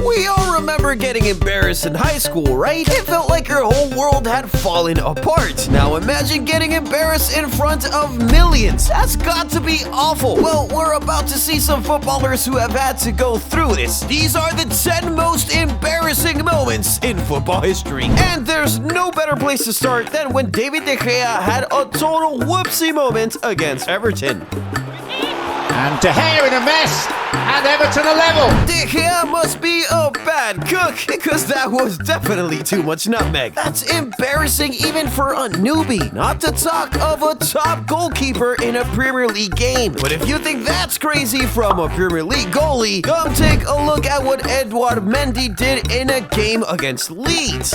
We all remember getting embarrassed in high school, right? It felt like your whole world had fallen apart. Now imagine getting embarrassed in front of millions. That's got to be awful. Well, we're about to see some footballers who have had to go through this. These are the 10 most embarrassing moments in football history. And there's no better place to start than when David De Gea had a total whoopsie moment against Everton. And De Gea in a mess, and Everton a level. De Gea must be a bad cook, because that was definitely too much nutmeg. That's embarrassing even for a newbie, not to talk of a top goalkeeper in a Premier League game. But if you think that's crazy from a Premier League goalie, come take a look at what Edouard Mendy did in a game against Leeds.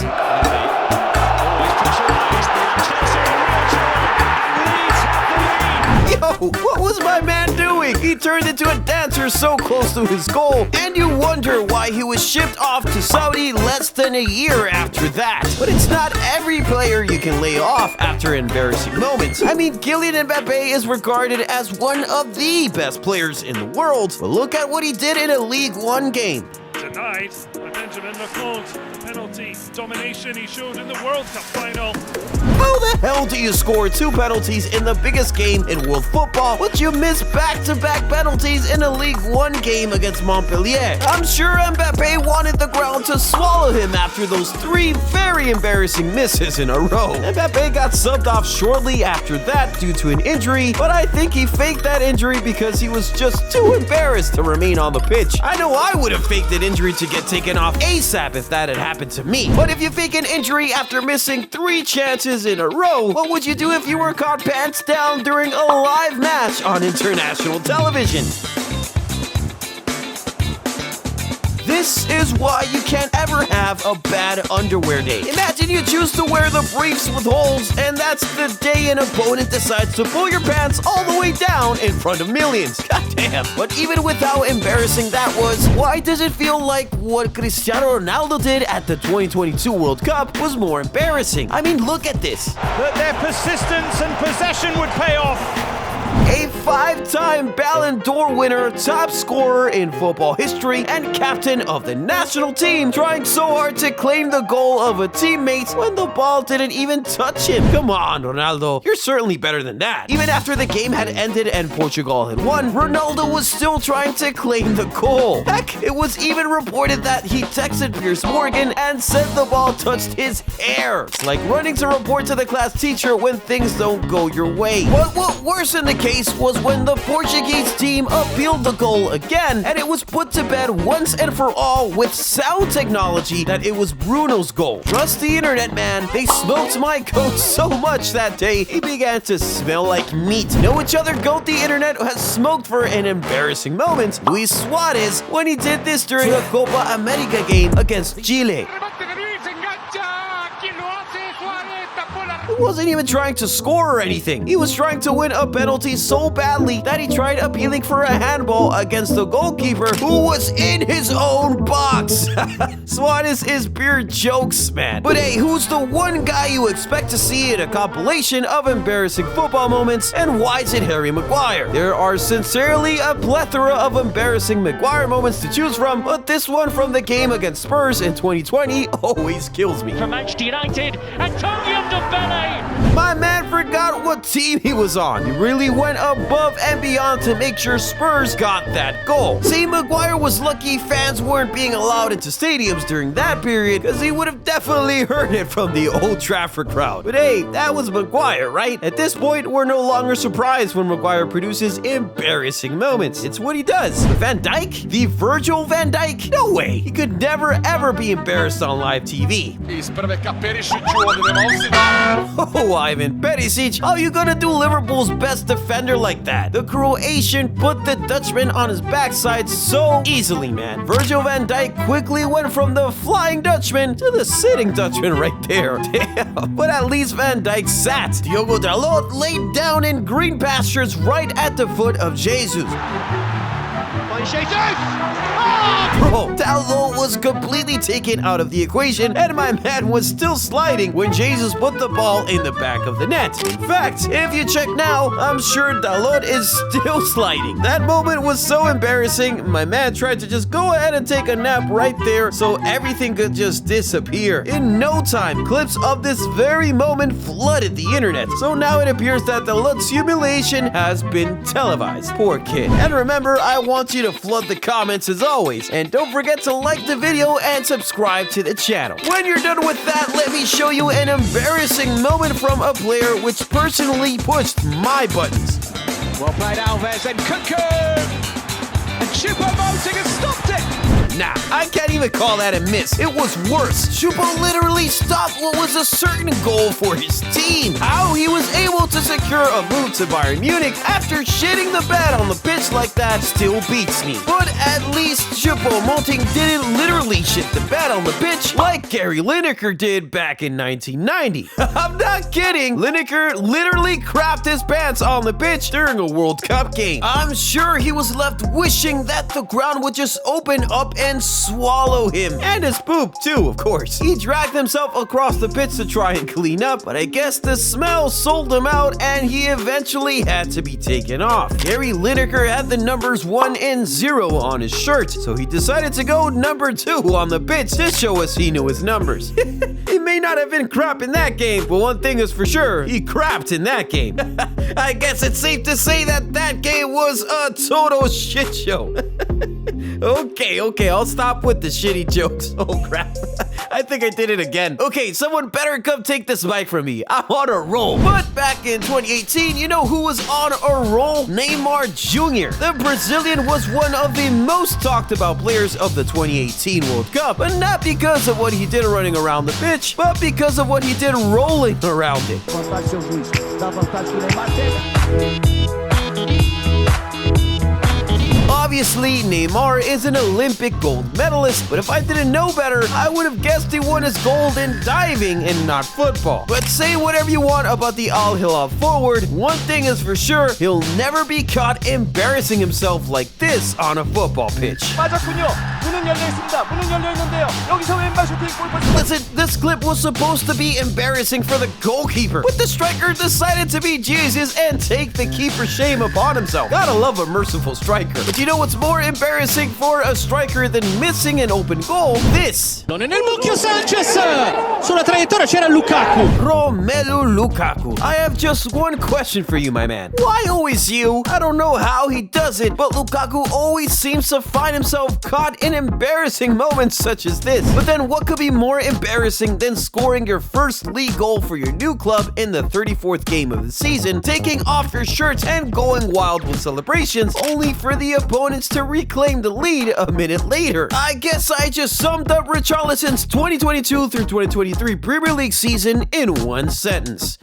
Yo, what was my man doing? He turned into a dancer so close to his goal, and you wonder why he was shipped off to Saudi less than a year after that. But it's not every player you can lay off after embarrassing moments. I mean, Kylian Mbappe is regarded as one of the best players in the world, but look at what he did in a League One game. Denied by Benjamin McCourt. Penalty domination he showed in the World Cup final. How the hell do you score 2 penalties in the biggest game in world football, but you miss back-to-back penalties in a League One game against Montpellier? I'm sure Mbappe wanted the ground to swallow him after those 3 very embarrassing misses in a row. Mbappe got subbed off shortly after that due to an injury, but I think he faked that injury because he was just too embarrassed to remain on the pitch. I know I would have faked an injury to get taken off ASAP if that had happened to me. But if you fake an injury after missing 3 chances in a row, what would you do if you were caught pants down during a live match on international television? This is why you can't ever have a bad underwear day. Imagine you choose to wear the briefs with holes, and that's the day an opponent decides to pull your pants all the way down in front of millions. Goddamn. But even with how embarrassing that was, why does it feel like what Cristiano Ronaldo did at the 2022 World Cup was more embarrassing? I mean, look at this. That their persistence and possession would pay off. A 5-time Ballon d'Or winner, top scorer in football history, and captain of the national team, trying so hard to claim the goal of a teammate when the ball didn't even touch him. Come on, Ronaldo, you're certainly better than that. Even after the game had ended and Portugal had won, Ronaldo was still trying to claim the goal. Heck, it was even reported that he texted Piers Morgan and said the ball touched his hair. It's like running to report to the class teacher when things don't go your way. But what worse in the case was when the Portuguese team appealed the goal again, and it was put to bed once and for all with sound technology that it was Bruno's goal. Trust the internet, man. They smoked my coach so much that day, he began to smell like meat. Know which other goat the internet has smoked for an embarrassing moment? Luis Suarez, when he did this during a Copa America game against Chile. He wasn't even trying to score or anything. He was trying to win a penalty so badly that he tried appealing for a handball against the goalkeeper who was in his own box. Suarez is pure jokes, man. But hey, who's the one guy you expect to see in a compilation of embarrassing football moments, and why is it Harry Maguire? There are sincerely a plethora of embarrassing Maguire moments to choose from, but this one from the game against Spurs in 2020 always kills me. From Manchester United, Antonio Dembele. My man forgot what team he was on. He really went above and beyond to make sure Spurs got that goal. See, Maguire was lucky fans weren't being allowed into stadiums during that period, because he would have definitely heard it from the Old Trafford crowd. But hey, that was Maguire, right? At this point, we're no longer surprised when Maguire produces embarrassing moments. It's what he does. Van Dijk? The Virgil van Dijk? No way. He could never ever be embarrassed on live TV. Oh, Ivan Perisic, how you gonna do Liverpool's best defender like that? The Croatian put the Dutchman on his backside so easily, man. Virgil van Dijk quickly went from the Flying Dutchman to the Sitting Dutchman right there. Damn. But at least Van Dijk sat. Diogo Dalot laid down in green pastures right at the foot of Jesus. Jesus! Bro, Dalot was completely taken out of the equation, and my man was still sliding when Jesus put the ball in the back of the net. In fact, if you check now, I'm sure Dalot is still sliding. That moment was so embarrassing, my man tried to just go ahead and take a nap right there so everything could just disappear. In no time, clips of this very moment flooded the internet, so now it appears that Dalot's humiliation has been televised. Poor kid. And remember, I want you to flood the comments as always, and don't forget to like the video and subscribe to the channel. When you're done with that, let me show you an embarrassing moment from a player which personally pushed my buttons. Well played, Alves, and Cuckoo! And Choupo-Moting has stopped it! Nah, I can't even call that a miss. It was worse. Choupo literally stopped what was a certain goal for his team. How he was able to secure a move to Bayern Munich after shitting the bed on the pitch like that still beats me. But at least Choupo-Moting didn't literally shit the bed on the pitch like Gary Lineker did back in 1990. I'm not kidding. Lineker literally crapped his pants on the pitch during a World Cup game. I'm sure he was left wishing that the ground would just open up and swallow him. And his poop too, of course. He dragged himself across the pitch to try and clean up, but I guess the smell sold him out and he eventually had to be taken off. Gary Lineker had the numbers 1 and 0 on his shirt, so he decided to go number 2 on the pitch to show us he knew his numbers. He may not have been crap in that game, but one thing is for sure, he crapped in that game. I guess it's safe to say that that game was a total shit show. Okay, I'll stop with the shitty jokes. Oh crap, I think I did it again. Okay, someone better come take this mic from me. I'm on a roll. But back in 2018, you know who was on a roll? Neymar Jr. The Brazilian was one of the most talked about players of the 2018 World Cup, but not because of what he did running around the pitch, but because of what he did rolling around it. Obviously, Neymar is an Olympic gold medalist, but if I didn't know better, I would have guessed he won his gold in diving and not football. But say whatever you want about the Al Hilal forward, one thing is for sure, he'll never be caught embarrassing himself like this on a football pitch. Listen, this clip was supposed to be embarrassing for the goalkeeper, but the striker decided to be Jesus and take the keeper's shame upon himself. Gotta love a merciful striker. But you know what's more embarrassing for a striker than missing an open goal? This. Nel mucchio Sanchez! Sulla traiettoria c'era Lukaku. Romelu Lukaku. I have just one question for you, my man. Why always you? I don't know how he does it, but Lukaku always seems to find himself caught in embarrassing moments such as this. But then what could be more embarrassing than scoring your first league goal for your new club in the 34th game of the season, taking off your shirts and going wild with celebrations, only for the opponents to reclaim the lead a minute later? I guess I just summed up Richarlison's 2022 through 2023 Premier League season in one sentence.